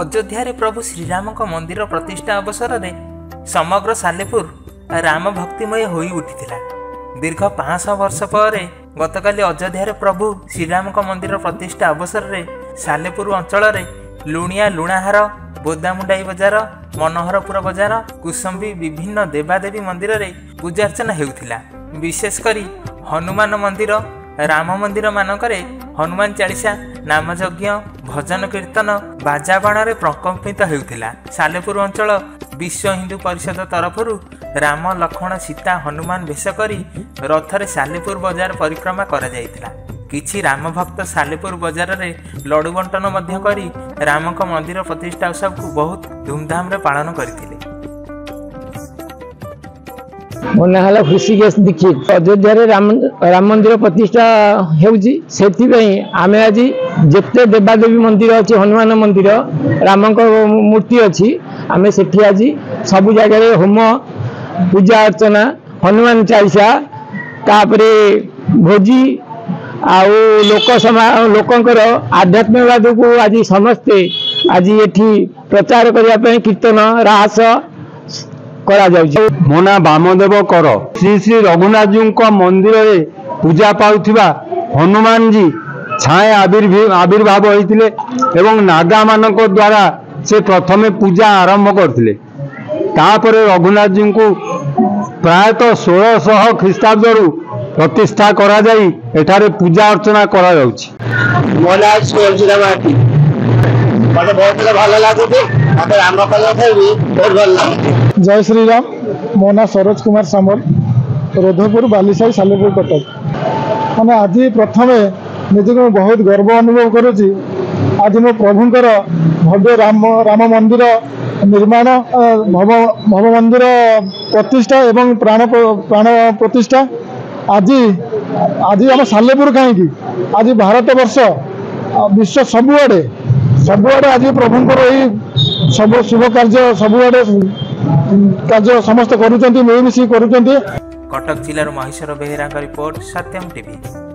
अयोध्या प्रभु श्रीराम मंदिर प्रतिष्ठा अवसर में समग्र सालेपुर राम भक्तिमय हो उठिला। दीर्घ 500 वर्ष पर गतकाली अयोध्या प्रभु श्रीराम मंदिर प्रतिष्ठा अवसर में सालेपुर अंचल लुणिया लुणाहार बोदामुंडाई बजार मनोहरपुर बजार कुसुम्बी विभिन्न देवादेवी मंदिर में पूजार्चना हेउथिला। विशेषकर हनुमान मंदिर राम मंदिर मानकरे हनुमान चालीसा नामयज्ञ भजन कीर्तन बाजाबाण प्रकम्पित हेउथिला। सालेपुर अंचल विश्व हिंदू परिषद तरफ राम लक्ष्मण सीता हनुमान वेश करी रथरे सालेपुर बाजार परिक्रमा करा जायतिला। किछि राम भक्त सालेपुर बाजार रे लड्डू बंटन मध्य करी राम मंदिर प्रतिष्ठा उत्सव को बहुत धूमधाम रे पालन करथिले। मो ना हला ऋषिकेश दीक्षित। अयोध्या राम मंदिर प्रतिष्ठा हेउची सेथिबई आमे आज जेते देवादेवी मंदिर अछि हनुमान मंदिर राम मूर्ति अछि आमे सेठी आज सब जगह होम पूजा अर्चना हनुमान चालीसा तापरे भोजी आउ लोकंकर आध्यात्मिकवाद को आज समस्ते आज एठी प्रचार करने कीर्तन रास करा जाउछि। मो ना वामदेव कर। श्री श्री रघुनाथ जी मंदिर में पूजा पाउथिबा हनुमान जी छाए आविर्भाव होइतिले एवं नागा मानक द्वारा से प्रथमे पूजा आरंभ करथिले। तापरे रघुनाथ जी को प्रायतः 1600 ख्रीष्टाब्द प्रतिष्ठा करा जाई एठारे पूजा अर्चना करा जाउछि। मोला सोलजिरामाटी मते बहुत भल लागुते मते राम कथा भी बहुत भल लागुते। जय श्री राम। मो ना सरोज कुमार सामल रोधपुर बालीसाई सालेपुर कटक। मैंने आज प्रथमे निजे को बहुत गर्व अनुभव करुँची। आज मो प्रभुंकर भव्य राम मंदिर निर्माण भव मंदिर प्रतिष्ठा एवं प्राण प्रतिष्ठा आज आम सालेपुर कहीं आज भारत वर्ष विश्व सबुआड़े आज प्रभुंकर यही सब शुभ कार्य सबुआड़े कार्य समस्त करुँच मिलमिशी करुँच। कटक जिलार महेश्वर बेहेरा रिपोर्ट सत्यम टीवी।